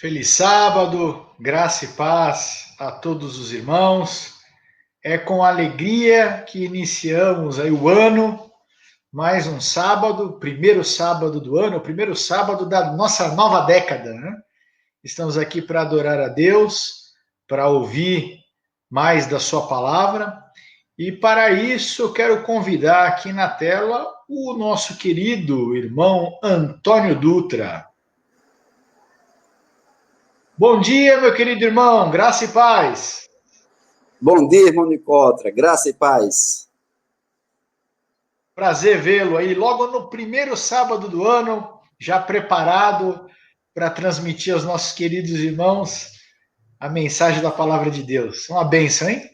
Feliz sábado, graça e paz a todos os irmãos. É com alegria que iniciamos aí o ano, mais um sábado, primeiro sábado do ano, o primeiro sábado da nossa nova década, né? Estamos aqui para adorar a Deus, para ouvir mais da sua palavra, e para isso eu quero convidar aqui na tela o nosso querido irmão Antônio Dutra. Bom dia, meu querido irmão, graça e paz. Bom dia, irmão Nicotra, graça e paz. Prazer vê-lo aí, logo no primeiro sábado do ano, já preparado para transmitir aos nossos queridos irmãos a mensagem da palavra de Deus. Uma bênção, hein?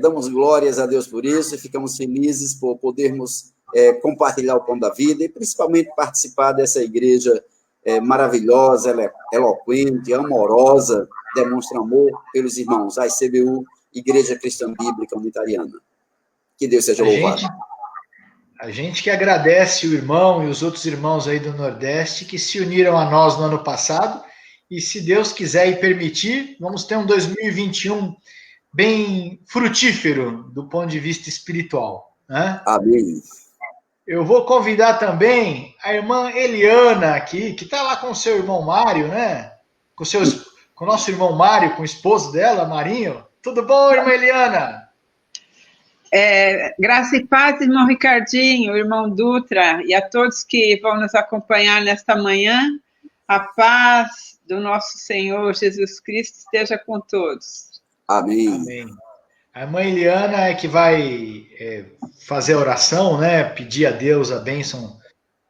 Damos glórias a Deus por isso e ficamos felizes por podermos compartilhar o pão da vida e principalmente participar dessa igreja maravilhosa, eloquente, amorosa, demonstra amor pelos irmãos, a ICBU, Igreja Cristã Bíblica Unitariana. Que Deus seja louvado. A gente que agradece o irmão e os outros irmãos aí do Nordeste que se uniram a nós no ano passado e, se Deus quiser e permitir, vamos ter um 2021 bem frutífero do ponto de vista espiritual, né? Amém. Eu vou convidar também a irmã Eliana aqui, que está lá com o seu irmão Mário, né? Com o nosso irmão Mário, com o esposo dela, Marinho. Tudo bom, irmã Eliana? Graça e paz, irmão Ricardinho, irmão Dutra, e a todos que vão nos acompanhar nesta manhã. A paz do nosso Senhor Jesus Cristo esteja com todos. Amém. Amém. A irmã Eliana é que vai fazer a oração, né? Pedir a Deus a bênção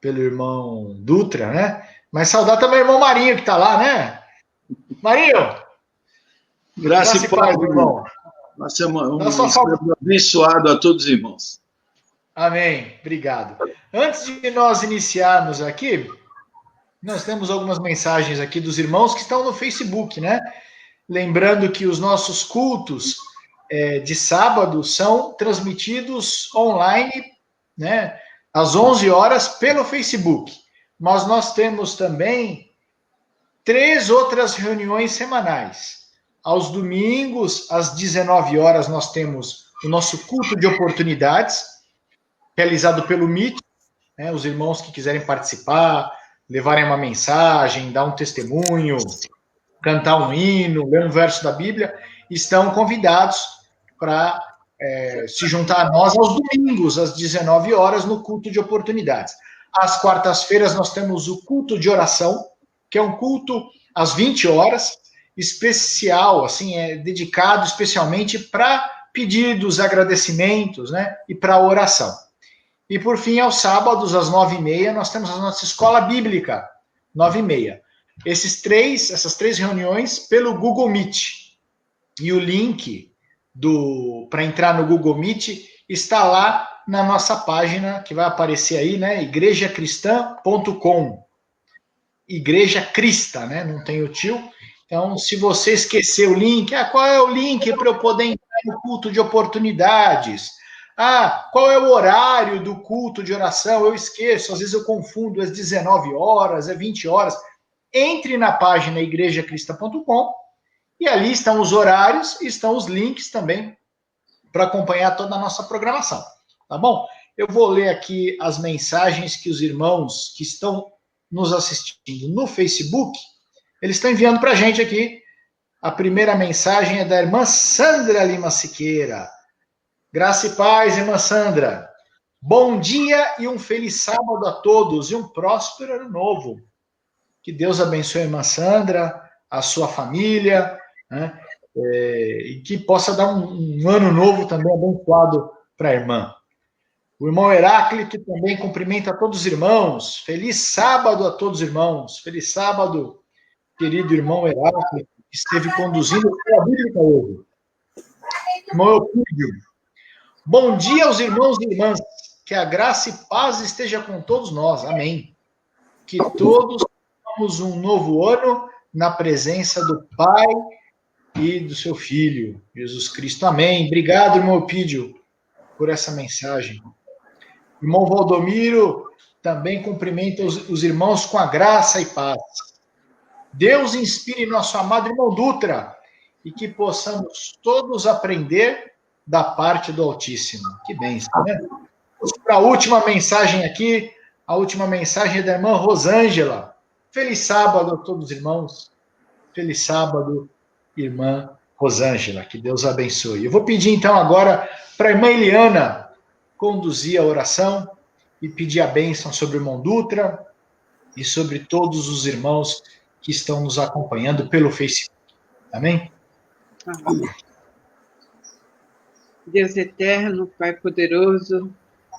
pelo irmão Dutra, né? Mas saudar também o irmão Marinho, que está lá, né? Marinho! Graça e paz, irmão. Nossa, um abençoado a todos os irmãos. Amém. Obrigado. Antes de nós iniciarmos aqui, nós temos algumas mensagens aqui dos irmãos que estão no Facebook, né? Lembrando que os nossos cultos de sábado são transmitidos online, né, às 11 horas pelo Facebook. Mas nós temos também 3 outras reuniões semanais. Aos domingos, às 19 horas, nós temos o nosso culto de oportunidades, realizado pelo Meet, né, os irmãos que quiserem participar, levarem uma mensagem, dar um testemunho, cantar um hino, ler um verso da Bíblia, estão convidados para se juntar a nós aos domingos, às 19 horas, no culto de oportunidades. Às quartas-feiras, nós temos o culto de oração, que é um culto às 20 horas, especial, assim, dedicado especialmente para pedidos, agradecimentos, né, e para oração. E, por fim, aos sábados, às 9h30, nós temos a nossa escola bíblica, 9h30. Essas três reuniões pelo Google Meet. E o link para entrar no Google Meet está lá na nossa página, que vai aparecer aí, né? igrejacristã.com. Igreja Crista, né? Não tem o tio. Então, se você esquecer o link, qual é o link para eu poder entrar no culto de oportunidades? Qual é o horário do culto de oração? Eu esqueço, às vezes eu confundo, às 19 horas, às 20 horas. Entre na página igrejacrista.com e ali estão os horários e estão os links também para acompanhar toda a nossa programação, tá bom? Eu vou ler aqui as mensagens que os irmãos que estão nos assistindo no Facebook, eles estão enviando para a gente aqui. A primeira mensagem é da irmã Sandra Lima Siqueira. Graça e paz, irmã Sandra. Bom dia e um feliz sábado a todos e um próspero ano novo. Que Deus abençoe a irmã Sandra, a sua família, né? E que possa dar um ano novo também abençoado para a irmã. O irmão Heráclito também cumprimenta a todos os irmãos. Feliz sábado a todos os irmãos. Feliz sábado, querido irmão Heráclito, que esteve conduzindo a Bíblia hoje. Irmão Eupídio. Bom dia aos irmãos e irmãs. Que a graça e paz esteja com todos nós. Amém. Que todos tenhamos um novo ano na presença do Pai e do seu Filho, Jesus Cristo. Amém. Obrigado, irmão Eupídio, por essa mensagem. Irmão Valdomiro também cumprimenta os irmãos com a graça e paz. Deus inspire nosso amado irmão Dutra e que possamos todos aprender da parte do Altíssimo. Que bênção, né? Para a última mensagem aqui, a última mensagem é da irmã Rosângela. Feliz sábado a todos os irmãos. Feliz sábado, irmã Rosângela. Que Deus abençoe. Eu vou pedir então agora para a irmã Eliana conduzir a oração e pedir a bênção sobre o irmão Dutra e sobre todos os irmãos que estão nos acompanhando pelo Facebook. Amém? Amém. Deus eterno, Pai poderoso,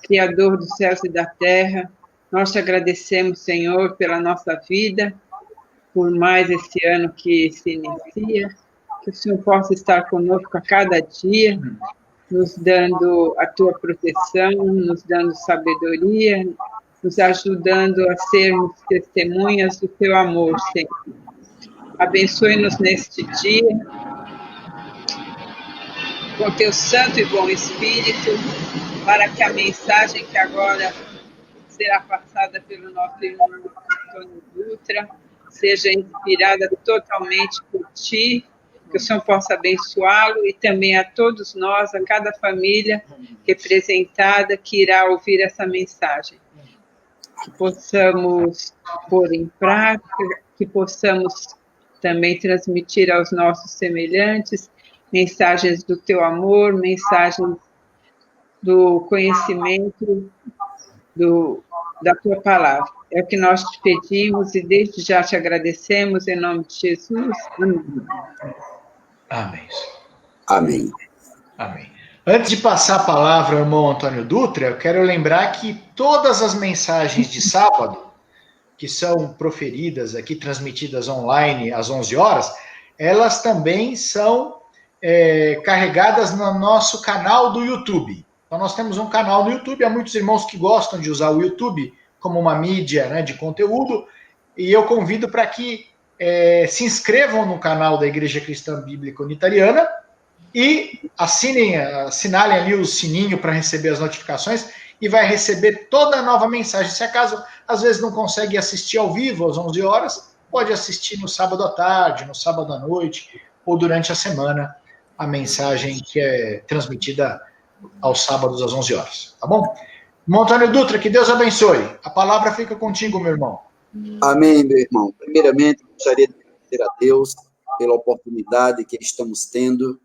Criador dos céus e da terra, nós te agradecemos, Senhor, pela nossa vida, por mais esse ano que se inicia, que o Senhor possa estar conosco a cada dia, nos dando a tua proteção, nos dando sabedoria, nos ajudando a sermos testemunhas do teu amor, Senhor. Abençoe-nos neste dia, com teu santo e bom Espírito, para que a mensagem que agora será passada pelo nosso irmão Antônio Dutra seja inspirada totalmente por ti, que o Senhor possa abençoá-lo e também a todos nós, a cada família representada que irá ouvir essa mensagem. Que possamos pôr em prática, que possamos também transmitir aos nossos semelhantes mensagens do teu amor, mensagens do conhecimento da tua palavra. É o que nós te pedimos e desde já te agradecemos em nome de Jesus. Amém. Amém. Amém. Amém. Antes de passar a palavra ao irmão Antônio Dutra, eu quero lembrar que todas as mensagens de sábado, que são proferidas aqui, transmitidas online às 11 horas, elas também são carregadas no nosso canal do YouTube. Então, nós temos um canal no YouTube, há muitos irmãos que gostam de usar o YouTube como uma mídia, né, de conteúdo, e eu convido para que se inscrevam no canal da Igreja Cristã Bíblica Unitariana e assinalem ali o sininho para receber as notificações e vai receber toda a nova mensagem. Se acaso, às vezes, não consegue assistir ao vivo às 11 horas, pode assistir no sábado à tarde, no sábado à noite ou durante a semana a mensagem que é transmitida aos sábados às 11 horas, tá bom? Irmão Antônio Dutra, que Deus abençoe. A palavra fica contigo, meu irmão. Amém, meu irmão. Primeiramente, gostaria de agradecer a Deus pela oportunidade que estamos tendo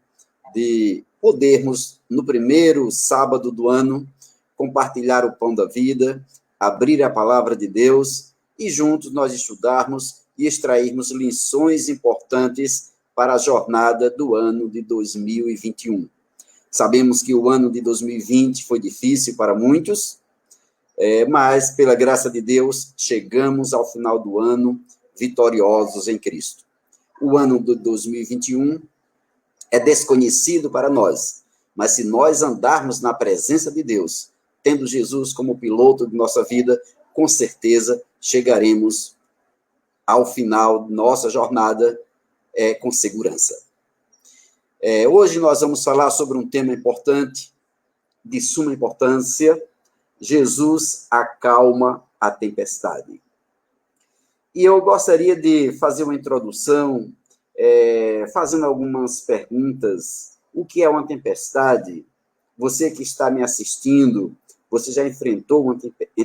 de podermos, no primeiro sábado do ano, compartilhar o pão da vida, abrir a palavra de Deus e juntos nós estudarmos e extrairmos lições importantes para a jornada do ano de 2021. Sabemos que o ano de 2020 foi difícil para muitos, mas, pela graça de Deus, chegamos ao final do ano vitoriosos em Cristo. O ano de 2021 é desconhecido para nós, mas se nós andarmos na presença de Deus, tendo Jesus como piloto de nossa vida, com certeza chegaremos ao final de nossa jornada com segurança. Hoje nós vamos falar sobre um tema importante, de suma importância. Jesus acalma a tempestade. E eu gostaria de fazer uma introdução, fazendo algumas perguntas. O que é uma tempestade? Você que está me assistindo, você já enfrentou uma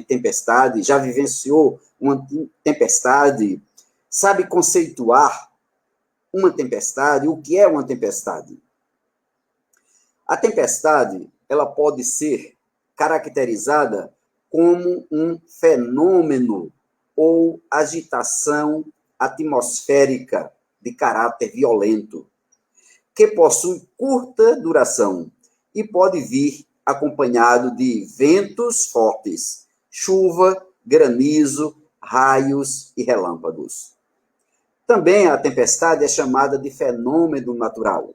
tempestade? Já vivenciou uma tempestade? Sabe conceituar uma tempestade? O que é uma tempestade? A tempestade, ela pode ser caracterizada como um fenômeno ou agitação atmosférica de caráter violento, que possui curta duração e pode vir acompanhado de ventos fortes, chuva, granizo, raios e relâmpagos. Também a tempestade é chamada de fenômeno natural.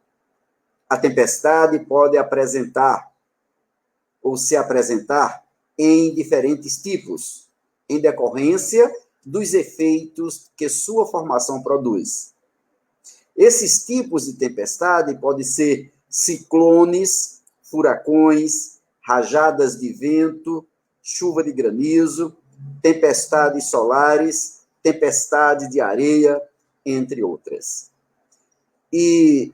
A tempestade pode apresentar ou se apresentar em diferentes tipos, em decorrência dos efeitos que sua formação produz. Esses tipos de tempestade podem ser ciclones, furacões, rajadas de vento, chuva de granizo, tempestades solares, tempestade de areia, entre outras. E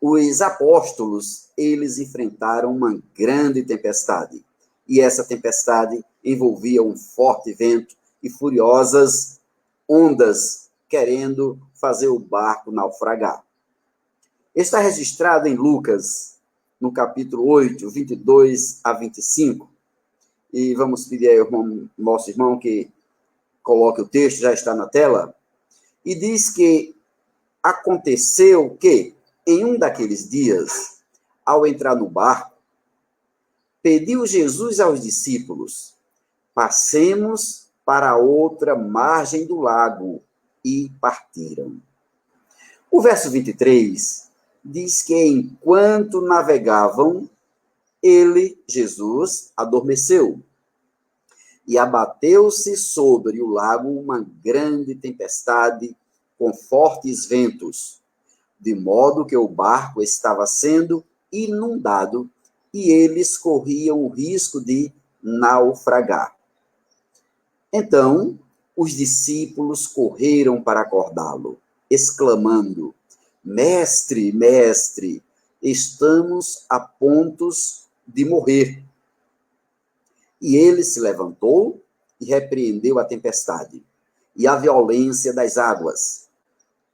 os apóstolos, eles enfrentaram uma grande tempestade. E essa tempestade envolvia um forte vento e furiosas ondas querendo fazer o barco naufragar. Está registrado em Lucas, no capítulo 8, 22 a 25. E vamos pedir ao nosso irmão que coloque o texto, já está na tela. E diz que aconteceu que, em um daqueles dias, ao entrar no barco, pediu Jesus aos discípulos: passemos para a outra margem do lago, e partiram. O verso 23 diz que, enquanto navegavam, ele, Jesus, adormeceu, e abateu-se sobre o lago uma grande tempestade com fortes ventos, de modo que o barco estava sendo inundado e eles corriam o risco de naufragar. Então, os discípulos correram para acordá-lo, exclamando: Mestre, mestre, estamos a pontos de morrer. E ele se levantou e repreendeu a tempestade e a violência das águas.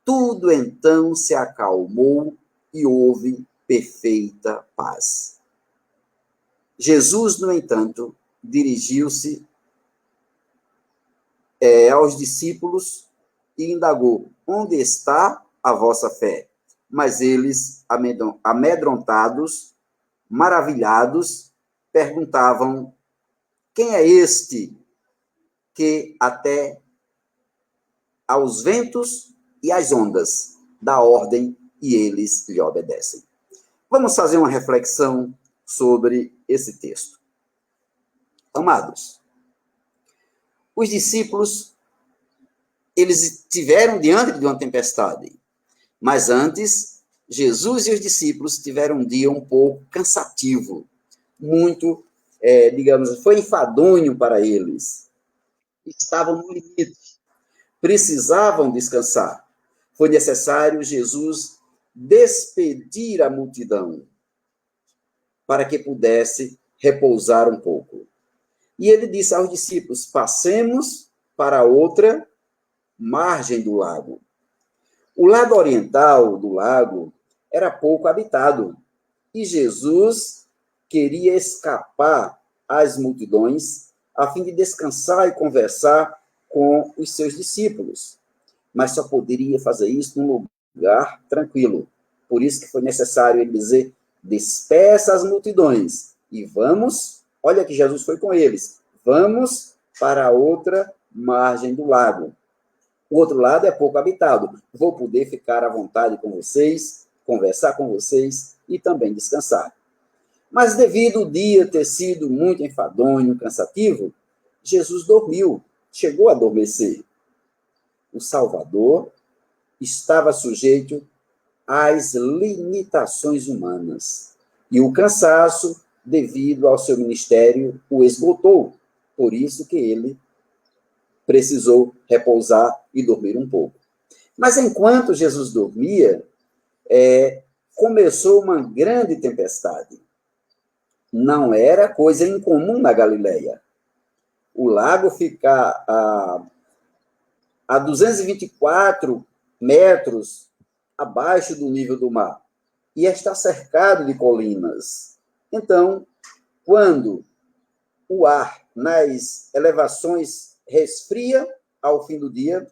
Tudo então se acalmou e houve perfeita paz. Jesus, no entanto, dirigiu-se aos discípulos e indagou: onde está a vossa fé? Mas eles, amedrontados, maravilhados, perguntavam: quem é este que até aos ventos e às ondas dá ordem e eles lhe obedecem? Vamos fazer uma reflexão sobre esse texto. Amados, os discípulos, eles estiveram diante de uma tempestade, mas antes, Jesus e os discípulos tiveram um dia um pouco cansativo, muito, foi enfadonho para eles. Estavam no limite, precisavam descansar. Foi necessário Jesus despedir a multidão para que pudesse repousar um pouco. E ele disse aos discípulos: passemos para outra margem do lago. O lado oriental do lago era pouco habitado e Jesus queria escapar às multidões a fim de descansar e conversar com os seus discípulos. Mas só poderia fazer isso num lugar tranquilo. Por isso que foi necessário ele dizer: despeça as multidões e vamos, olha que Jesus foi com eles, vamos para a outra margem do lago. O outro lado é pouco habitado. Vou poder ficar à vontade com vocês, conversar com vocês e também descansar. Mas devido ao dia ter sido muito enfadonho, cansativo, Jesus dormiu, chegou a adormecer. O Salvador estava sujeito às limitações humanas. E o cansaço, devido ao seu ministério, o esgotou. Por isso que ele precisou repousar e dormir um pouco. Mas enquanto Jesus dormia, começou uma grande tempestade. Não era coisa incomum na Galileia. O lago fica a 224 metros abaixo do nível do mar e está cercado de colinas. Então, quando o ar nas elevações resfria ao fim do dia,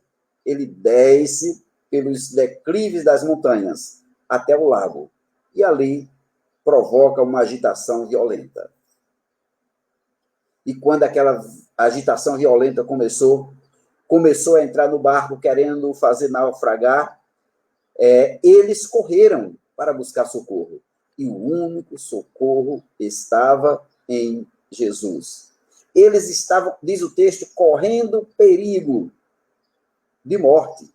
ele desce pelos declives das montanhas até o lago e ali provoca uma agitação violenta. E quando aquela agitação violenta começou a entrar no barco querendo fazer naufragar, eles correram para buscar socorro. E o único socorro estava em Jesus. Eles estavam, diz o texto, correndo perigo de morte.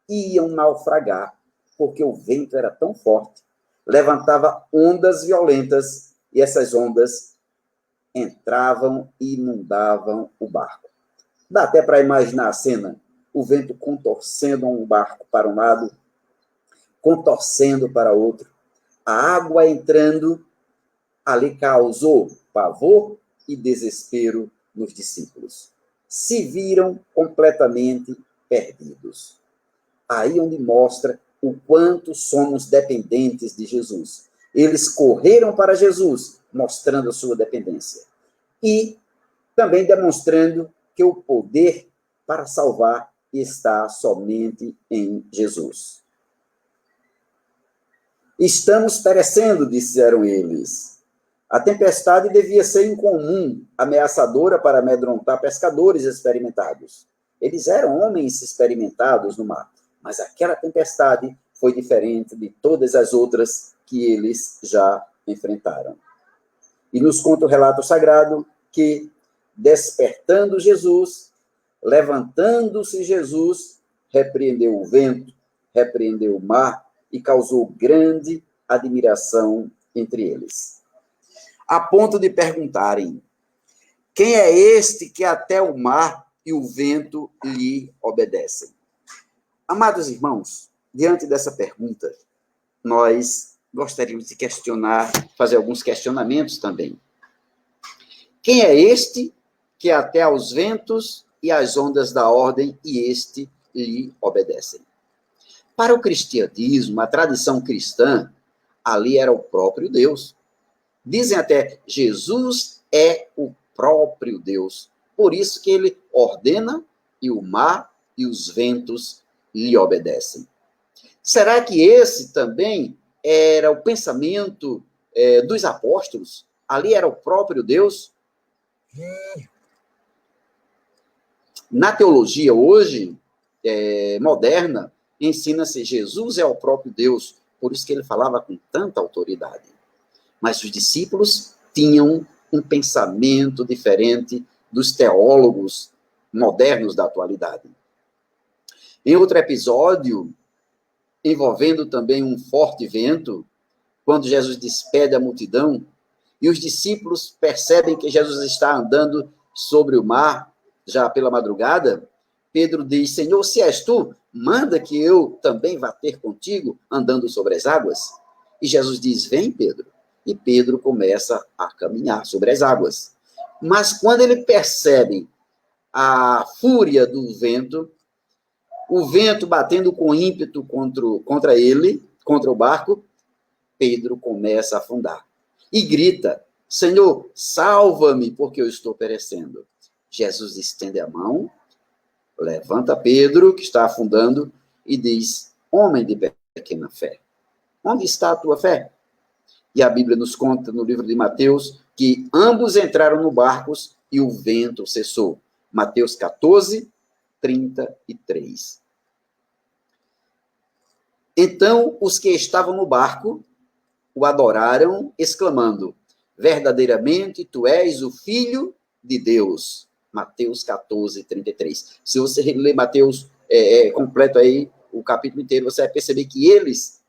Iam naufragar, porque o vento era tão forte, levantava ondas violentas, e essas ondas entravam e inundavam o barco. Dá até para imaginar a cena. o vento contorcendo um barco para um lado, contorcendo para outro, a água entrando, ali causou pavor e desespero nos discípulos. Se viram completamente perdidos. Aí onde mostra o quanto somos dependentes de Jesus. Eles correram para Jesus, mostrando a sua dependência. E também demonstrando que o poder para salvar está somente em Jesus. Estamos perecendo, disseram eles. A tempestade devia ser incomum, ameaçadora para amedrontar pescadores experimentados. Eles eram homens experimentados no mar, mas aquela tempestade foi diferente de todas as outras que eles já enfrentaram. E nos conta o relato sagrado que, despertando Jesus, levantando-se Jesus, repreendeu o vento, repreendeu o mar e causou grande admiração entre eles. A ponto de perguntarem: quem é este que até o mar e o vento lhe obedecem? Amados irmãos, diante dessa pergunta, nós gostaríamos de fazer alguns questionamentos também. Quem é este que até aos ventos e às ondas dá ordem e este lhe obedecem? Para o cristianismo, a tradição cristã, ali era o próprio Deus. Dizem até, Jesus é o próprio Deus. Por isso que ele ordena e o mar e os ventos lhe obedecem. Será que esse também era o pensamento dos apóstolos? Ali era o próprio Deus? Na teologia hoje, moderna, ensina-se Jesus é o próprio Deus, por isso que ele falava com tanta autoridade. Mas os discípulos tinham um pensamento diferente dos teólogos modernos da atualidade. Em outro episódio, envolvendo também um forte vento, quando Jesus despede a multidão, e os discípulos percebem que Jesus está andando sobre o mar, já pela madrugada, Pedro diz: Senhor, se és tu, manda que eu também vá ter contigo, andando sobre as águas. E Jesus diz: vem, Pedro. E Pedro começa a caminhar sobre as águas. Mas quando ele percebe a fúria do vento, o vento batendo com ímpeto contra ele, contra o barco, Pedro começa a afundar. E grita: Senhor, salva-me, porque eu estou perecendo. Jesus estende a mão, levanta Pedro, que está afundando, e diz: homem de pequena fé, onde está a tua fé? E a Bíblia nos conta, no livro de Mateus, que ambos entraram no barco e o vento cessou. Mateus 14, 33. Então, os que estavam no barco o adoraram, exclamando: verdadeiramente, tu és o Filho de Deus. Mateus 14, 33. Se você ler Mateus completo aí, o capítulo inteiro, você vai perceber que eles,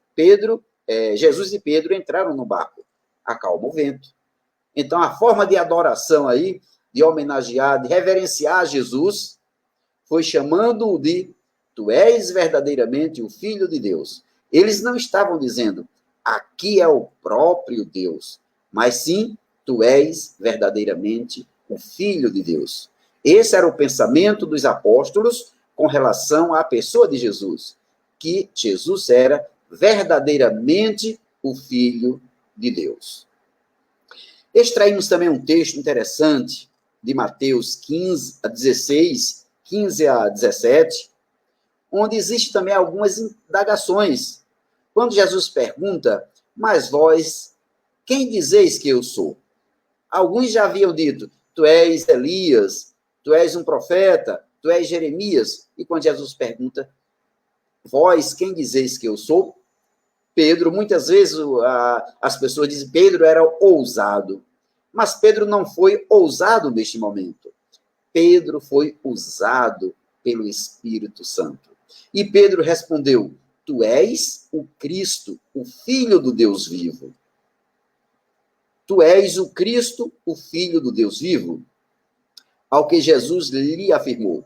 Jesus e Pedro, entraram no barco. Acalma o vento. Então, a forma de adoração aí, de homenagear, de reverenciar Jesus, foi chamando-o de: tu és verdadeiramente o Filho de Deus. Eles não estavam dizendo: aqui é o próprio Deus, mas sim, tu és verdadeiramente o Filho de Deus. Esse era o pensamento dos apóstolos com relação à pessoa de Jesus, que Jesus era verdadeiramente o Filho de Deus. Extraímos também um texto interessante de Mateus 15 a 16, 15 a 17, onde existe também algumas indagações. Quando Jesus pergunta: mas vós, quem dizeis que eu sou? Alguns já haviam dito: tu és Elias, tu és um profeta, tu és Jeremias. E quando Jesus pergunta: vós, quem dizeis que eu sou? Pedro, muitas vezes as pessoas dizem que Pedro era ousado. Mas Pedro não foi ousado neste momento. Pedro foi usado pelo Espírito Santo. E Pedro respondeu: tu és o Cristo, o Filho do Deus vivo. Tu és o Cristo, o Filho do Deus vivo. Ao que Jesus lhe afirmou: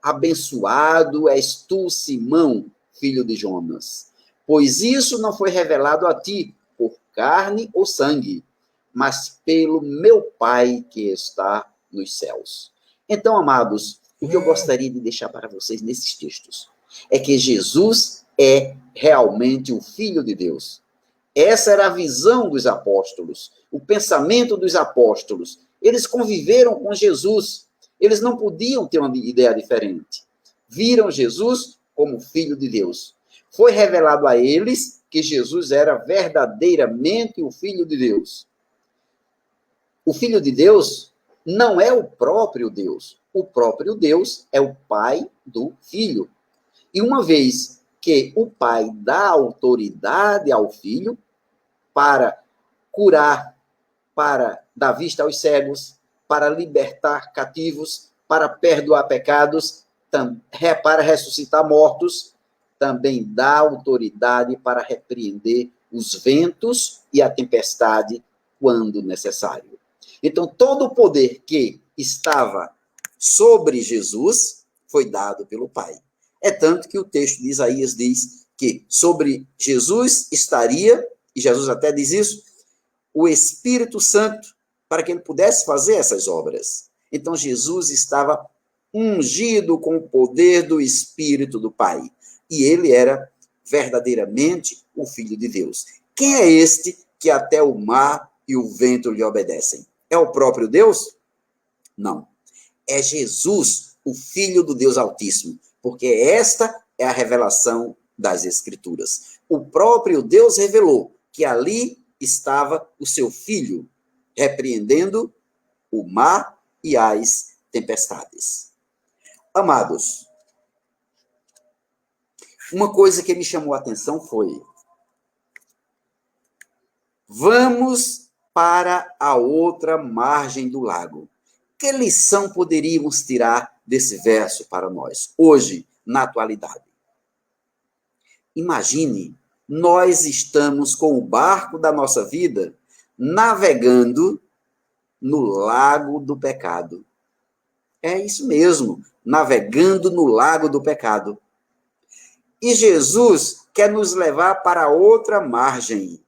Abençoado és tu, Simão, filho de Jonas, pois isso não foi revelado a ti por carne ou sangue, mas pelo meu Pai que está nos céus. Então, amados, o que eu gostaria de deixar para vocês nesses textos é que Jesus é realmente o Filho de Deus. Essa era a visão dos apóstolos, o pensamento dos apóstolos. Eles conviveram com Jesus. Eles não podiam ter uma ideia diferente. Viram Jesus como Filho de Deus. Foi revelado a eles que Jesus era verdadeiramente o Filho de Deus. O Filho de Deus não é o próprio Deus. O próprio Deus é o Pai do Filho. E uma vez que o Pai dá autoridade ao Filho para curar, para dar vista aos cegos, para libertar cativos, para perdoar pecados, para ressuscitar mortos, também dá autoridade para repreender os ventos e a tempestade quando necessário. Então, todo o poder que estava sobre Jesus foi dado pelo Pai. É tanto que o texto de Isaías diz que sobre Jesus estaria, e Jesus até diz isso, o Espírito Santo, para que ele pudesse fazer essas obras. Então, Jesus estava ungido com o poder do Espírito do Pai. E ele era verdadeiramente o Filho de Deus. Quem é este que até o mar e o vento lhe obedecem? É o próprio Deus? Não. É Jesus, o Filho do Deus Altíssimo, porque esta é a revelação das Escrituras. O próprio Deus revelou que ali estava o seu Filho, repreendendo o mar e as tempestades. Amados, uma coisa que me chamou a atenção foi: vamos para a outra margem do lago. Que lição poderíamos tirar desse verso para nós, hoje, na atualidade? Imagine, nós estamos com o barco da nossa vida navegando no lago do pecado. É isso mesmo, navegando no lago do pecado. E Jesus quer nos levar para outra margem.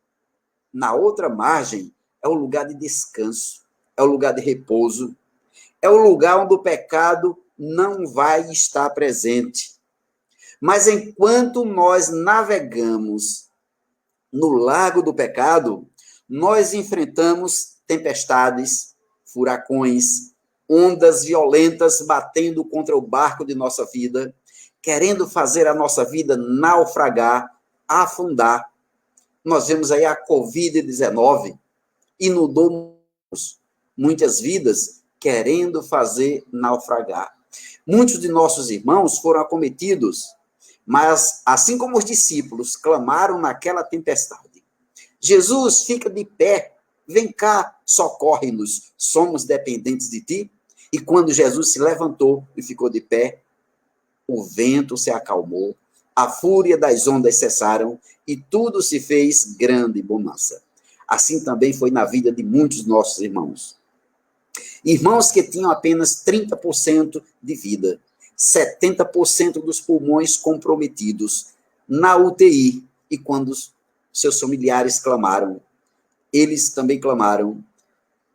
Na outra margem é o lugar de descanso, é o lugar de repouso, é o lugar onde o pecado não vai estar presente. Mas enquanto nós navegamos no lago do pecado, nós enfrentamos tempestades, furacões, ondas violentas batendo contra o barco de nossa vida, querendo fazer a nossa vida naufragar, afundar. Nós vemos aí a Covid-19, inundou muitas vidas, querendo fazer naufragar. Muitos de nossos irmãos foram acometidos, mas, assim como os discípulos clamaram naquela tempestade, Jesus, fica de pé, vem cá, socorre-nos, somos dependentes de ti. E quando Jesus se levantou e ficou de pé, o vento se acalmou, a fúria das ondas cessaram e tudo se fez grande bonança. Assim também foi na vida de muitos nossos irmãos. Irmãos que tinham apenas 30% de vida, 70% dos pulmões comprometidos, na UTI. E quando seus familiares clamaram, eles também clamaram,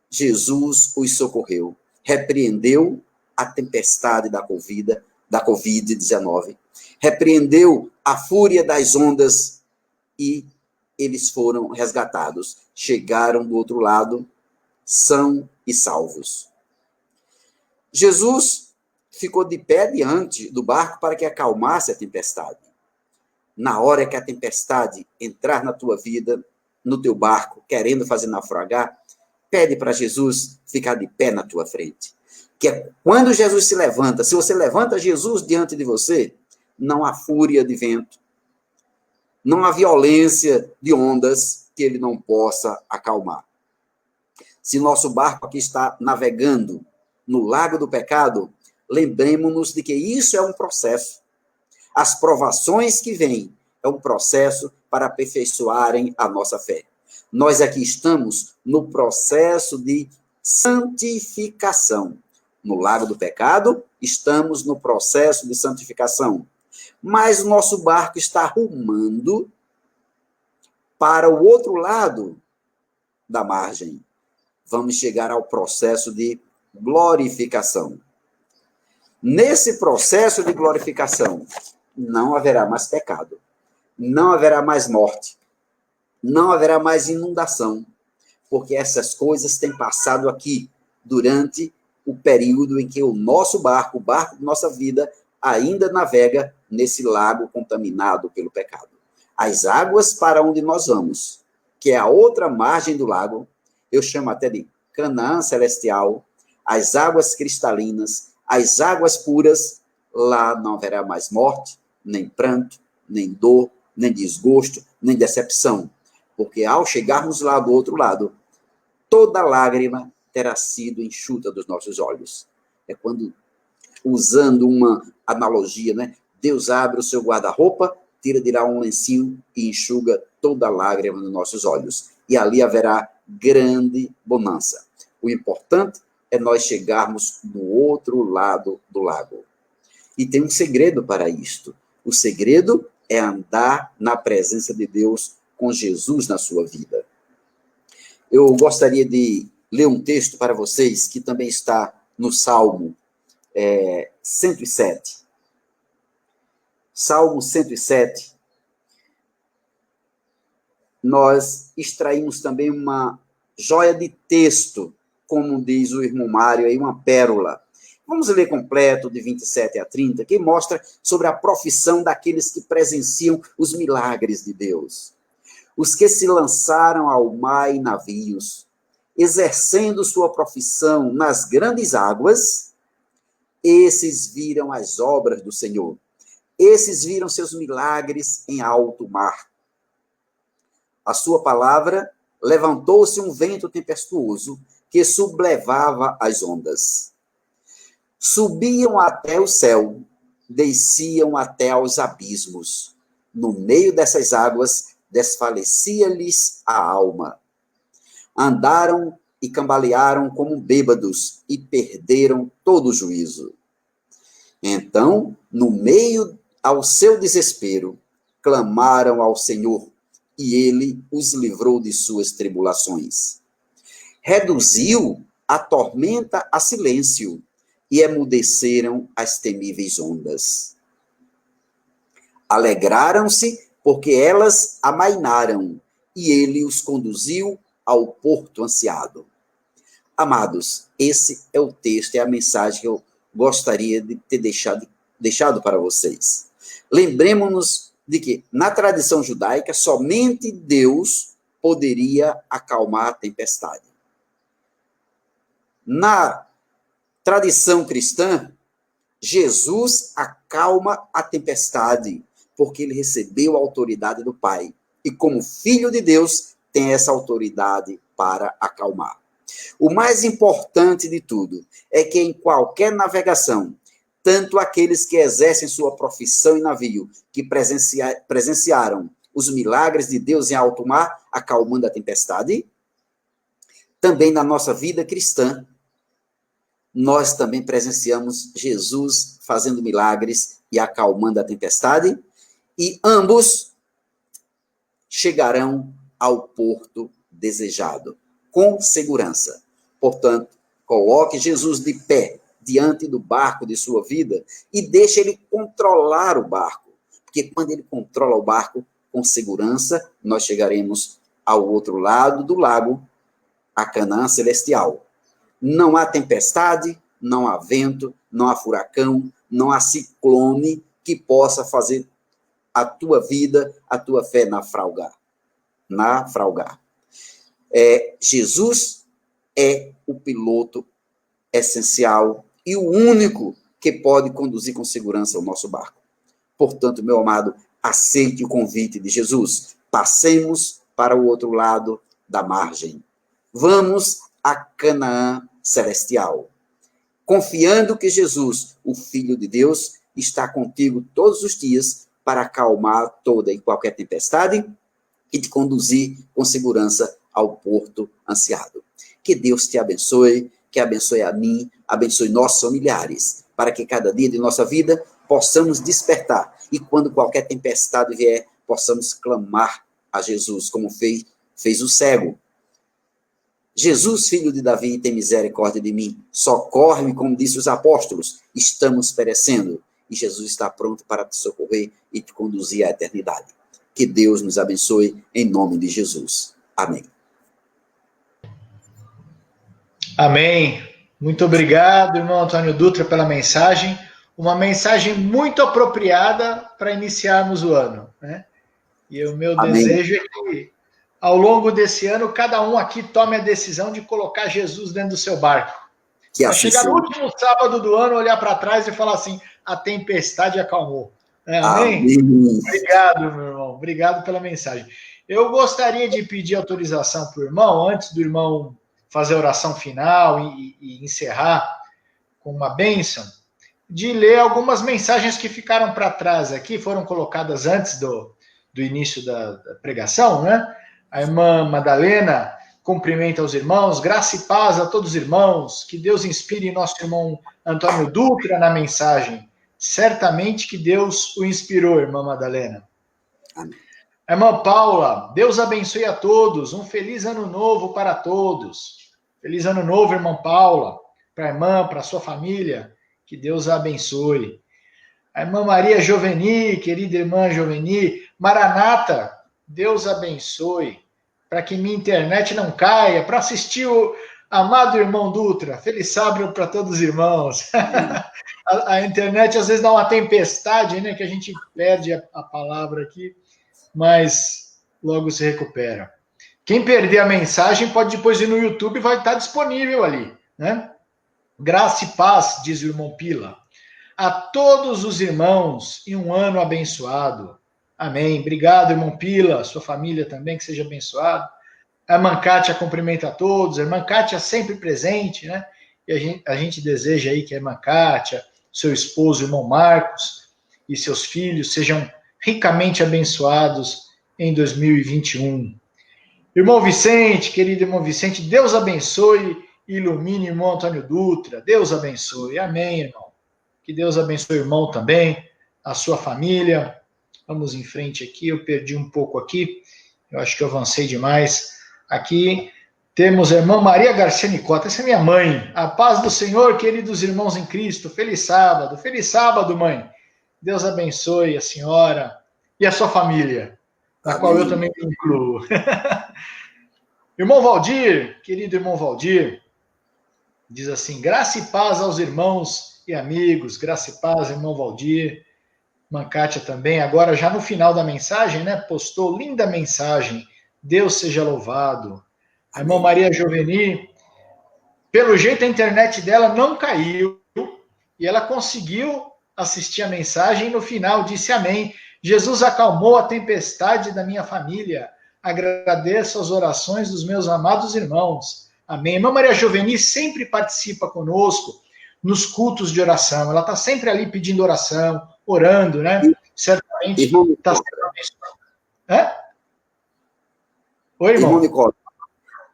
Jesus os socorreu, repreendeu a tempestade da Covid-19, repreendeu a fúria das ondas e eles foram resgatados. Chegaram do outro lado, são e salvos. Jesus ficou de pé diante do barco para que acalmasse a tempestade. Na hora que a tempestade entrar na tua vida, no teu barco, querendo fazer naufragar, pede para Jesus ficar de pé na tua frente. Que é quando Jesus se levanta, se você levanta Jesus diante de você, não há fúria de vento, não há violência de ondas que ele não possa acalmar. Se nosso barco aqui está navegando no lago do pecado, lembremos-nos de que isso é um processo. As provações que vêm é um processo para aperfeiçoarem a nossa fé. Nós aqui estamos no processo de santificação. no lago do pecado, estamos no processo de santificação. Mas o nosso barco está rumando para o outro lado da margem. Vamos chegar ao processo de glorificação. Nesse processo de glorificação, não haverá mais pecado, não haverá mais morte, não haverá mais inundação, porque essas coisas têm passado aqui durante o período em que o nosso barco, o barco de nossa vida, ainda navega nesse lago contaminado pelo pecado. As águas para onde nós vamos, que é a outra margem do lago, eu chamo até de Canaã celestial, as águas cristalinas, as águas puras, lá não haverá mais morte, nem pranto, nem dor, nem desgosto, nem decepção, porque ao chegarmos lá do outro lado, toda lágrima terá sido enxuta dos nossos olhos. É quando, usando uma analogia, né? Deus abre o seu guarda-roupa, tira de lá um lencinho e enxuga toda lágrima dos nossos olhos. E ali haverá grande bonança. O importante é nós chegarmos do outro lado do lago. E tem um segredo para isto. O segredo é andar na presença de Deus com Jesus na sua vida. Eu gostaria de ler um texto para vocês que também está no Salmo 107. Salmo 107. Nós extraímos também uma joia de texto, como diz o irmão Mário, aí uma pérola. Vamos ler completo, de 27 a 30, que mostra sobre a profissão daqueles que presenciam os milagres de Deus. Os que se lançaram ao mar em navios, exercendo sua profissão nas grandes águas, esses viram as obras do Senhor. Esses viram seus milagres em alto mar. A sua palavra levantou-se um vento tempestuoso que sublevava as ondas. Subiam até o céu, desciam até aos abismos. No meio dessas águas, desfalecia-lhes a alma. Andaram e cambalearam como bêbados e perderam todo o juízo. Então, no meio ao seu desespero, clamaram ao Senhor, e ele os livrou de suas tribulações. Reduziu a tormenta a silêncio, e emudeceram as temíveis ondas. Alegraram-se, porque elas amainaram, e ele os conduziu ao porto ansiado. Amados, esse é o texto, é a mensagem que eu gostaria de ter deixado para vocês. Lembremos-nos de que, na tradição judaica, somente Deus poderia acalmar a tempestade. Na tradição cristã, Jesus acalma a tempestade, porque ele recebeu a autoridade do Pai. E como Filho de Deus, tem essa autoridade para acalmar. O mais importante de tudo é que em qualquer navegação, tanto aqueles que exercem sua profissão em navio, que presenciaram os milagres de Deus em alto mar, acalmando a tempestade, também na nossa vida cristã, nós também presenciamos Jesus fazendo milagres e acalmando a tempestade, e ambos chegarão ao porto desejado, com segurança. Portanto, coloque Jesus de pé diante do barco de sua vida e deixe ele controlar o barco, porque quando ele controla o barco, com segurança, nós chegaremos ao outro lado do lago, a Canaã celestial. Não há tempestade, não há vento, não há furacão, não há ciclone que possa fazer a tua vida, a tua fé naufragar. Jesus é o piloto essencial e o único que pode conduzir com segurança o nosso barco. Portanto, meu amado, aceite o convite de Jesus. Passemos para o outro lado da margem. Vamos a Canaã celestial, confiando que Jesus, o Filho de Deus, está contigo todos os dias para acalmar toda e qualquer tempestade e te conduzir com segurança ao porto ansiado. Que Deus te abençoe, que abençoe a mim, abençoe nossos familiares, para que cada dia de nossa vida possamos despertar e quando qualquer tempestade vier, possamos clamar a Jesus, como fez o cego. Jesus, filho de Davi, tem misericórdia de mim. Socorre-me, como disse os apóstolos. Estamos perecendo. E Jesus está pronto para te socorrer e te conduzir à eternidade. Que Deus nos abençoe em nome de Jesus. Amém. Amém. Muito obrigado, irmão Antônio Dutra, pela mensagem. Uma mensagem muito apropriada para iniciarmos o ano, né? E o meu Amém. desejo é que, ao longo desse ano, cada um aqui tome a decisão de colocar Jesus dentro do seu barco. Que Para assim chegar seja. no último sábado do ano, olhar para trás e falar assim, a tempestade acalmou. Amém? Amém. Obrigado, meu irmão. Obrigado pela mensagem. Eu gostaria de pedir autorização para o irmão, antes do irmão fazer a oração final e encerrar com uma bênção, de ler algumas mensagens que ficaram para trás aqui, foram colocadas antes do início da pregação, né? A irmã Madalena cumprimenta os irmãos, graça e paz a todos os irmãos, que Deus inspire nosso irmão Antônio Dutra na mensagem. Certamente que Deus o inspirou, irmã Madalena. Amém. A irmã Paula, Deus abençoe a todos, um feliz ano novo para todos. Feliz ano novo, irmã Paula, para a irmã, para a sua família, que Deus a abençoe. A irmã Maria Joveni, querida irmã Joveni, Maranata, Deus abençoe, para que minha internet não caia, para assistir o amado irmão Dutra. Feliz sábado para todos os irmãos. A internet às vezes dá uma tempestade, né, que a gente perde a palavra aqui, mas logo se recupera. Quem perder a mensagem pode depois ir no YouTube, vai estar disponível ali, né? Graça e paz, diz o irmão Pila. A todos os irmãos e um ano abençoado. Amém. Obrigado, irmão Pila, sua família também, que seja abençoado. A irmã Kátia cumprimenta a todos. A irmã Kátia sempre presente, né? E a gente deseja aí que a irmã Kátia, seu esposo, o irmão Marcos e seus filhos sejam ricamente abençoados em 2021. Irmão Vicente, querido irmão Vicente, Deus abençoe e ilumine o irmão Antônio Dutra. Deus abençoe. Amém, irmão. Que Deus abençoe o irmão também, a sua família. Vamos em frente aqui. Eu perdi um pouco aqui. Eu acho que eu avancei demais. Aqui temos a irmã Maria Garcia Nicota. Essa é minha mãe. A paz do Senhor, queridos irmãos em Cristo. Feliz sábado. Feliz sábado, mãe. Deus abençoe a senhora e a sua família, na Amém. Qual eu também me incluo. Irmão Valdir, querido irmão Valdir, diz assim, graça e paz aos irmãos e amigos, graça e paz, irmão Valdir, irmã Kátia também, agora já no final da mensagem, né, postou linda mensagem, Deus seja louvado. A irmã Maria Joveni, pelo jeito a internet dela não caiu, e ela conseguiu assistir a mensagem e no final disse amém, Jesus acalmou a tempestade da minha família, agradeço as orações dos meus amados irmãos. Amém. Irmã Maria Joveni sempre participa conosco nos cultos de oração. Ela está sempre ali pedindo oração, orando, né? Certamente está sendo abençoada. Oi, irmão. Irmão Nicola,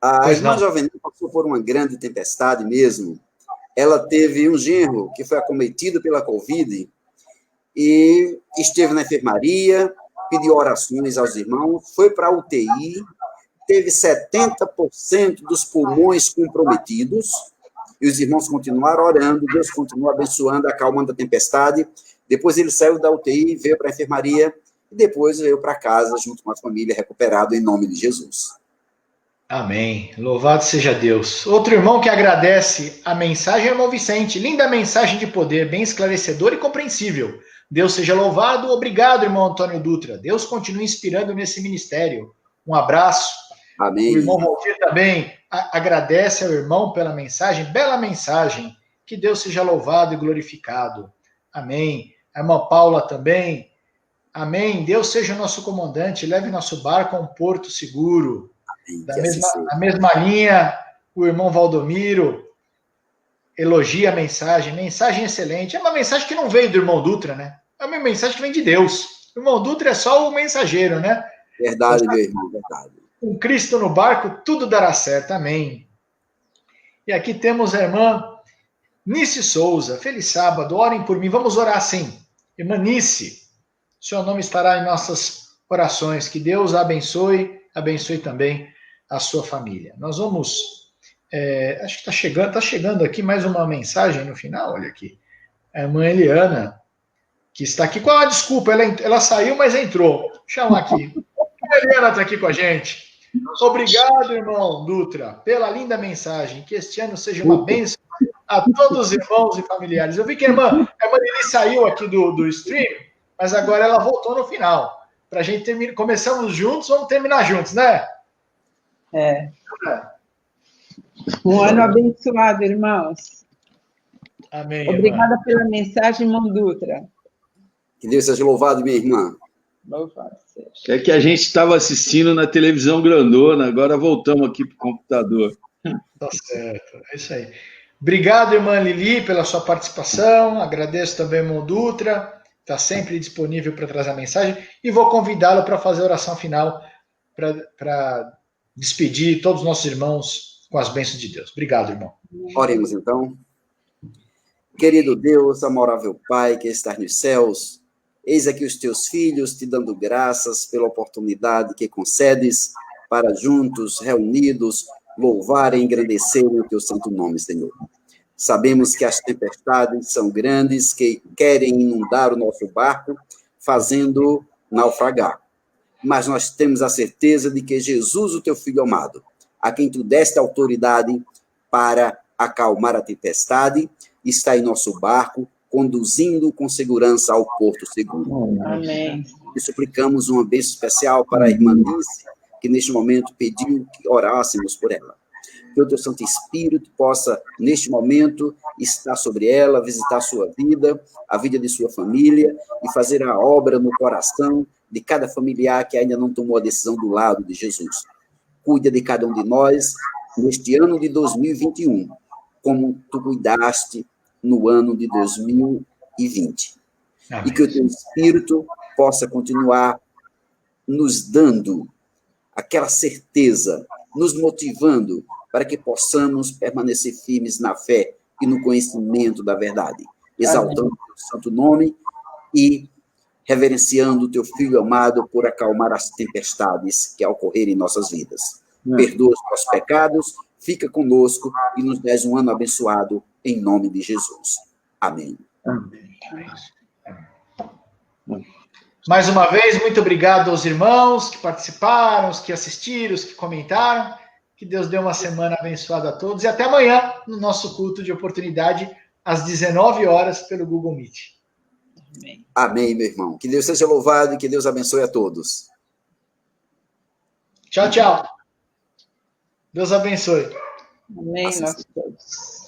a irmã Joveni passou por uma grande tempestade mesmo. Ela teve um genro que foi acometido pela Covid e esteve na enfermaria, pediu orações aos irmãos, foi para a UTI, teve 70% dos pulmões comprometidos, e os irmãos continuaram orando, Deus continua abençoando, acalmando a tempestade. Depois ele saiu da UTI, veio para a enfermaria, e depois veio para casa, junto com a família, recuperado em nome de Jesus. Amém. Louvado seja Deus. Outro irmão que agradece a mensagem é o irmão Vicente. Linda mensagem de poder, bem esclarecedora e compreensível. Deus seja louvado. Obrigado, irmão Antônio Dutra. Deus continue inspirando nesse ministério. Um abraço. Amém. O irmão Valdir também agradece ao irmão pela mensagem. Bela mensagem. Que Deus seja louvado e glorificado. Amém. A irmã Paula também. Amém. Deus seja o nosso comandante. Leve nosso barco a um porto seguro. Na mesma linha, o irmão Valdomiro elogia a mensagem excelente. É uma mensagem que não veio do irmão Dutra, né? É uma mensagem que vem de Deus. O irmão Dutra é só o mensageiro, né? Verdade, meu irmão, verdade. Com Cristo no barco, tudo dará certo. Amém. E aqui temos a irmã Nice Souza, feliz sábado, orem por mim, vamos orar sim. Irmã Nice, seu nome estará em nossas orações, que Deus a abençoe também a sua família. Nós vamos, acho que está chegando aqui mais uma mensagem no final, olha aqui. A irmã Eliana, que está aqui, qual a desculpa? Ela saiu, mas entrou. Vou chamar aqui. A Eliana está aqui com a gente. Obrigado, irmão Dutra, pela linda mensagem. Que este ano seja uma bênção a todos os irmãos e familiares. Eu vi que a irmã Lili saiu aqui do stream, mas agora ela voltou no final. Para a gente terminar. Começamos juntos, vamos terminar juntos, né? Um ano abençoado, irmãos. Amém. Obrigada pela mensagem, irmão Dutra. Que Deus seja louvado, minha irmã. Louvado seja. É que a gente estava assistindo na televisão grandona, agora voltamos aqui para o computador. Tá certo, é isso aí. Obrigado, irmã Lili, pela sua participação. Agradeço também o irmão Dutra, está sempre disponível para trazer a mensagem. E vou convidá-lo para fazer a oração final, para despedir todos os nossos irmãos com as bênçãos de Deus. Obrigado, irmão. Oremos, então. Querido Deus, amorável Pai que estás nos céus, eis aqui os teus filhos te dando graças pela oportunidade que concedes para juntos, reunidos, louvarem e engrandecerem o teu santo nome, Senhor. Sabemos que as tempestades são grandes, que querem inundar o nosso barco, fazendo naufragar. Mas nós temos a certeza de que Jesus, o teu Filho amado, a quem tu deste autoridade para acalmar a tempestade, está em nosso barco, conduzindo com segurança ao porto seguro. Amém. E suplicamos uma bênção especial para a irmã Nice, que neste momento pediu que orássemos por ela. Que o teu Santo Espírito possa, neste momento, estar sobre ela, visitar sua vida, a vida de sua família, e fazer a obra no coração de cada familiar que ainda não tomou a decisão do lado de Jesus. Cuida de cada um de nós neste ano de 2021, como tu cuidaste no ano de 2020. Amém. E que o teu Espírito possa continuar nos dando aquela certeza, nos motivando para que possamos permanecer firmes na fé e no conhecimento da verdade, exaltando o teu santo nome e reverenciando o teu Filho amado por acalmar as tempestades que ocorrerem em nossas vidas. Perdoa os nossos pecados, fica conosco e nos dê um ano abençoado, em nome de Jesus. Amém. Amém. Mais uma vez, muito obrigado aos irmãos que participaram, os que assistiram, os que comentaram. Que Deus dê uma semana abençoada a todos. E até amanhã, no nosso culto de oportunidade, às 19 horas, pelo Google Meet. Amém. Amém, meu irmão. Que Deus seja louvado e que Deus abençoe a todos. Tchau, tchau. Deus abençoe. Amém, nós todos.